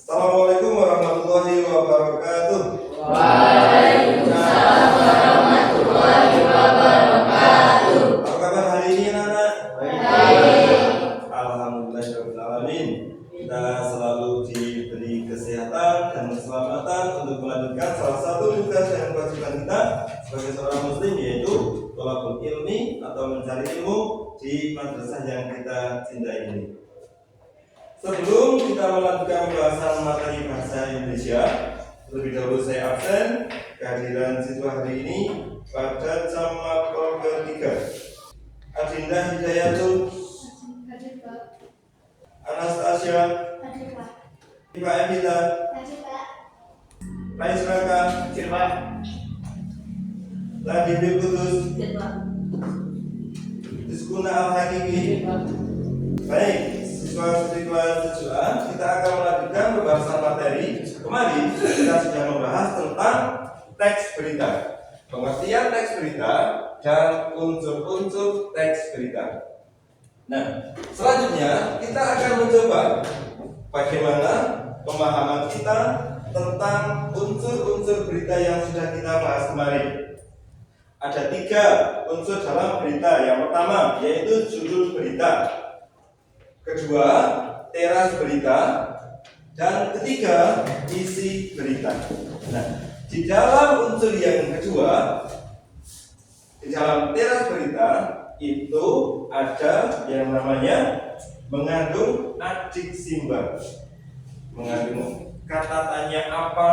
Assalamualaikum warahmatullahi wabarakatuh. Waalaikumsalam warahmatullahi wabarakatuh. Apa kabar hari ini anak-anak? Baik. Alhamdulillahirrahmanirrahim. Kita selalu diberi kesehatan dan keselamatan untuk melanjutkan salah satu tugas dan kewajiban kita sebagai seorang muslim, yaitu thalabul ilmi atau mencari ilmu di madrasah yang kita cintai ini. Sebelum kita melanjutkan pembahasan materi bahasa Indonesia, lebih dahulu saya absen kehadiran siswa hari ini pada jam mapel ketiga. Adinda Hidayatul, Anastasia, Iba Emila, Rais Raka, Ladibil Kudus, Diskuna Al-Hakiki. Baik, siswa-siswi kelas 7A, kita akan melanjutkan pembahasan materi. Kemarin kita sudah membahas tentang teks berita, pengertian teks berita, dan unsur-unsur teks berita. Nah, selanjutnya kita akan mencoba bagaimana pemahaman kita tentang unsur-unsur berita yang sudah kita bahas kemarin. Ada 3 unsur dalam berita. Yang pertama yaitu judul berita, kedua teras berita, dan ketiga isi berita. Nah, di dalam unsur yang kedua, di dalam teras berita itu ada yang namanya mengandung adjektif, mengandung kata tanya apa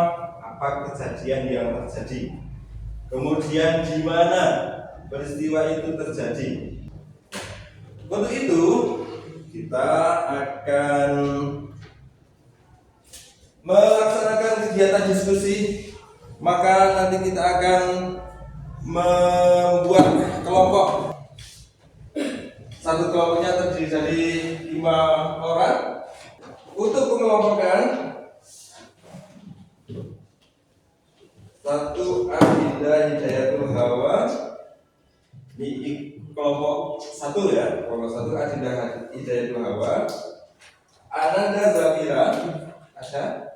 kejadian yang terjadi, kemudian di mana peristiwa itu terjadi. Untuk itu kita akan melaksanakan kegiatan diskusi. Maka nanti kita akan membuat kelompok. Satu kelompoknya terdiri dari 5 orang. Untuk mengelompokkan, 1 Adinda Hidayatul Hawa, ini kelompok 1 ya, kelompok 1 Adinda Hidayatul Hawa. Ananda Zafira ada.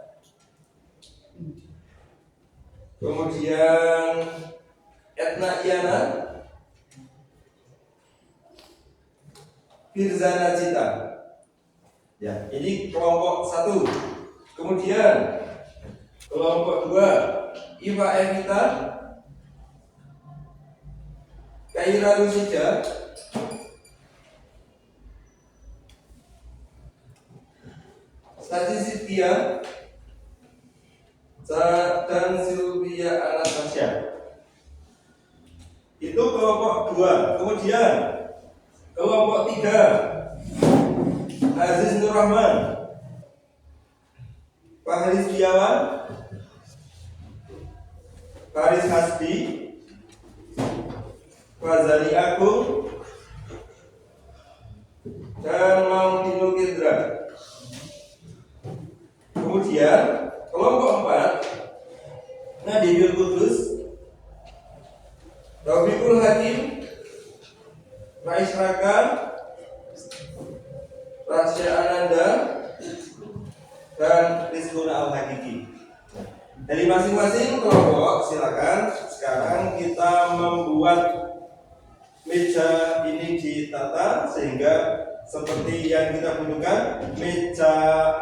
Kemudian Etna Iana, Firzana Cita. Ya, ini kelompok 1. Kemudian kelompok 2 Iva Evita, Kaira Rusida, Stasi Sitia, dan Sylvia Anastasia. Itu kelompok 2. Kemudian kelompok 3 Aziz Nur Rahman, Fahri Setiawan, Faris Hasbi, Fazali Agung, dan Maudino Kendra. Kemudian kelompok 4 Nadibil Kudus, Rafiqul Hakim, Rais Raka, Rasya Ananda, dan Rizkuna Al-Hakiki. Dari masing-masing kelompok silakan sekarang kita membuat meja ini ditata sehingga seperti yang kita butuhkan. Meja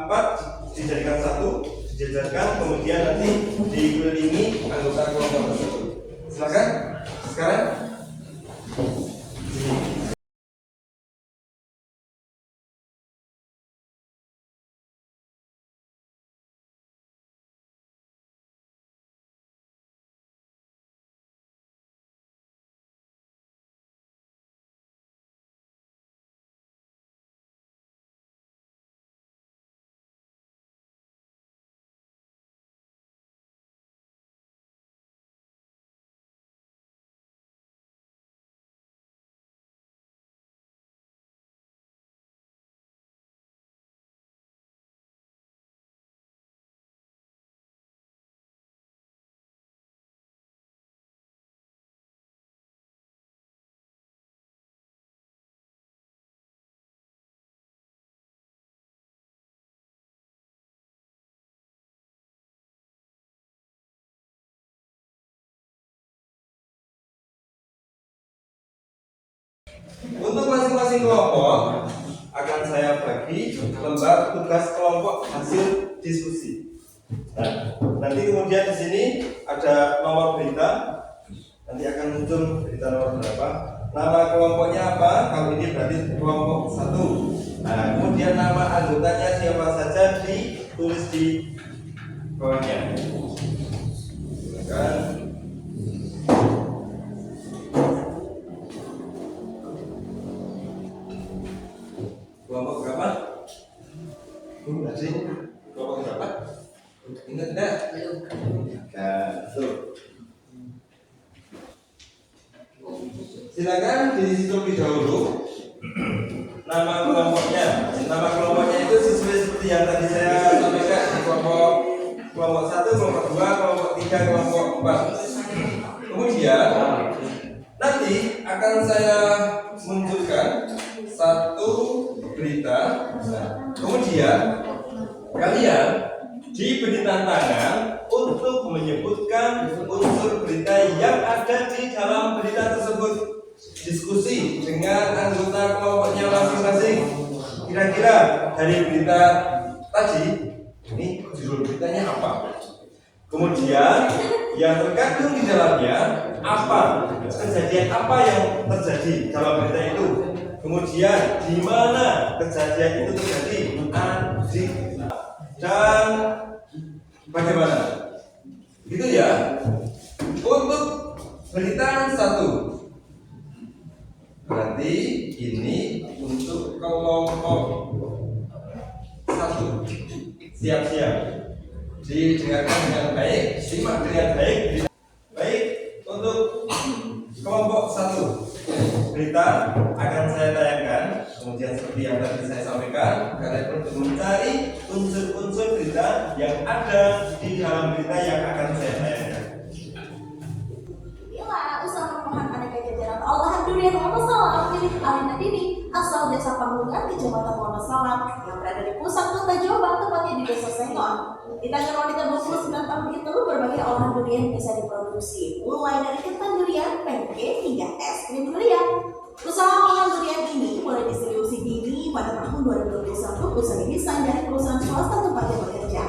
4 dijadikan 1, dijajarkan, kemudian nanti dikelilingi anggota kelompok tersebut. Silakan sekarang. Untuk masing-masing kelompok akan saya bagi lembar tugas kelompok hasil diskusi. Nah, nanti kemudian di sini ada nomor berita. Nanti akan muncul berita nomor berapa. Nama kelompoknya apa? Kalau ini berarti kelompok 1. Nah, kemudian nama anggotanya siapa saja ditulis di bawahnya. Silakan. Kelompok berapa? Enggak sih. Kelompok berapa? Ingat enggak? Nah, tuh. Silakan diisi terlebih dahulu nama kelompoknya. Nama kelompoknya itu sesuai seperti yang tadi saya sampaikan di kelompok 1, kelompok 2, kelompok 3, kelompok 4. Kemudian nanti akan saya munculkan satu berita. Nah, kemudian kalian diberi tantangan untuk menyebutkan unsur berita yang ada di dalam berita tersebut. Diskusi dengan anggota kelompoknya masing-masing. Kira-kira dari berita tadi, ini judul beritanya apa? Kemudian yang terkandung di dalamnya apa? Kejadian apa yang terjadi dalam berita itu? Kemudian di mana kejadian itu terjadi? Dan bagaimana? Gitu ya. Untuk berita 1, berarti ini untuk kelompok 1. Siap-siap. Didengarkan dengan baik, simak dengan baik. Baik, untuk kelompok 1, berita akan saya tayangkan. Kemudian seperti yang tadi saya sampaikan, kalian untuk mencari unsur-unsur berita yang ada di dalam berita yang akan saya tayangkan. Inilah usaha perumahan aneka jajaran olahan durian Wonosalam milik Alina Dini asal Desa Panggungan, Kecamatan Wonosalam yang berada di pusat kota Jombang, tepatnya di Desa Sengon. Di tanggal wanita 29 tahun itu, berbagai olahan durian bisa diproduksi, mulai dari ketan durian, pancake, hingga es krim durian. Usaha olahan durian ini mulai distribusi Dini pada tahun 2021 usai desain dari perusahaan swasta tempatnya bekerja.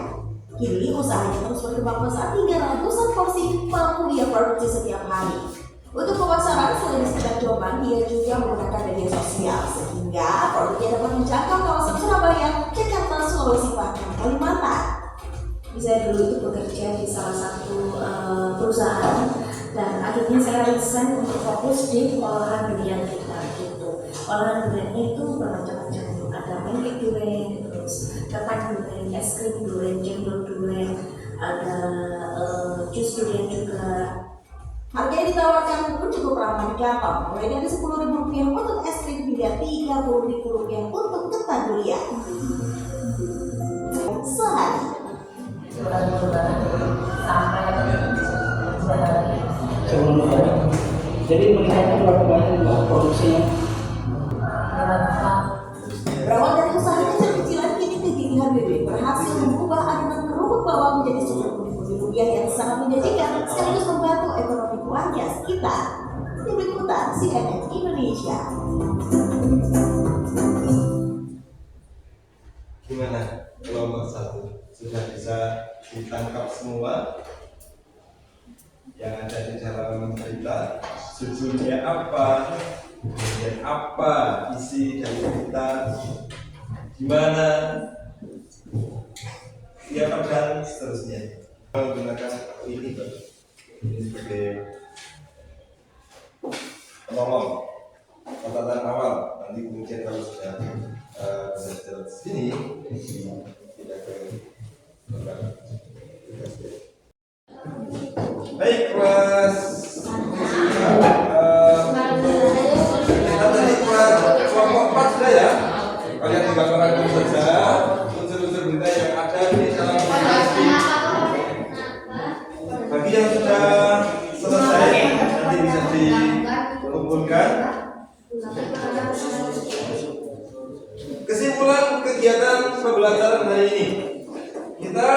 Kini usahanya terus berkembang pesat hingga ratusan porsi mampu dia produksi setiap hari. Untuk pemasaran selain di sekitar Jombang, dia juga menggunakan media sosial sehingga produknya dapat menjangkau kawasan Surabaya, Jakarta, Sulawesi bahkan Kalimantan. Saya dulu itu bekerja di salah satu perusahaan dan akhirnya saya resign untuk fokus di olahan durian kita gitu. Olahan durian itu bermacam-macam, ada pancake durian, terus ketan durian, es krim durian, cendol durian, ada jus durian juga. Harga yang ditawarkan pun cukup ramah di kantong, mulai dari Rp10.000 untuk es krim hingga Rp30.000 untuk ketan durian. Sehari. Sampai 2 hari sebelum lebaran. Jadi melihatnya berapa banyak produksinya? Berawal dari usaha kecil-kecilan, kini kegigihan BB berhasil mengubah adonan kerupuk bawang menjadi sumber pundi-pundi rupiah yang sangat menjanjikan sekaligus membantu ekonomi keluarga sekitar. Tim Liputan CNN Indonesia. Gimana kelompok 1? Sudah bisa ditangkap semua yang ada di dalam berita? Judulnya apa? Kemudian apa isi dari berita? Gimana? Siapa dan seterusnya. Menggunakan ini sebagai penolong catatan awal. Nanti kemudian kalau sudah belajar sini tidak ke baik, kelas kita tadi kelompok 4 sudah ya. Kalian tinggal merangkum saja unsur-unsur berita yang ada di dalam informasi. Bagi yang sudah selesai nanti bisa dikumpulkan. Kesimpulan kegiatan pembelajaran hari ini, kita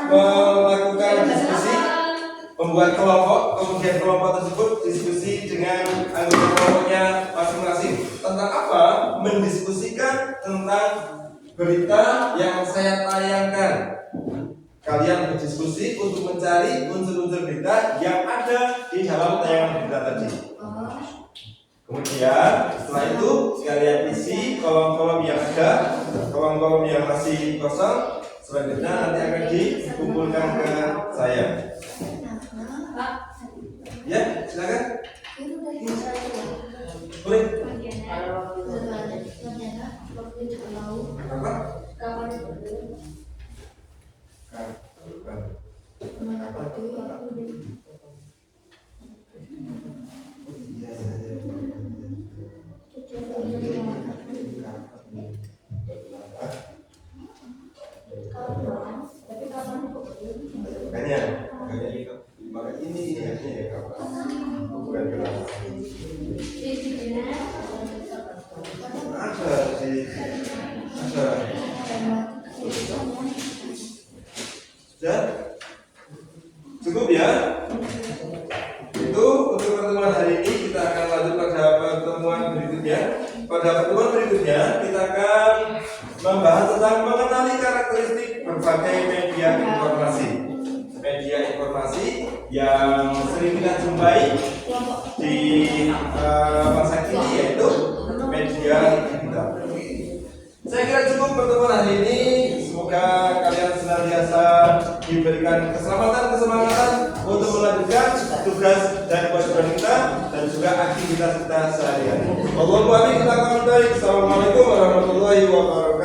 melakukan diskusi membuat kelompok, kemudian kelompok tersebut diskusi dengan anggota kelompoknya masing-masing. Tentang apa? Mendiskusikan tentang berita yang saya tayangkan. Kalian berdiskusi untuk mencari unsur-unsur berita yang ada di dalam tayangan berita tadi. Kemudian setelah itu kalian isi kolom-kolom yang ada, kolom-kolom yang masih kosong. Selanjutnya nanti akan dikumpulkan ke saya. Ya, silakan. Boleh. Apa? Makanya ini harusnya ya kapan? Bukan gelas. Ada sih, ada. Sudah? Cukup ya? Itu untuk pertemuan hari ini. Kita akan lanjut pada pertemuan berikutnya. Pada pertemuan berikutnya kita akan membahas tentang mengenali karakteristik berbagai media informasi. Media informasi yang sering kita jumpai di masa kini, yaitu media digital. Saya kira cukup pertemuan hari ini. Semoga kalian senantiasa diberikan keselamatan, kesemangatan untuk melanjutkan tugas dan kewajiban kita dan juga aktivitas kita sehari-hari. Allahumma amin. Assalamualaikum warahmatullahi wabarakatuh.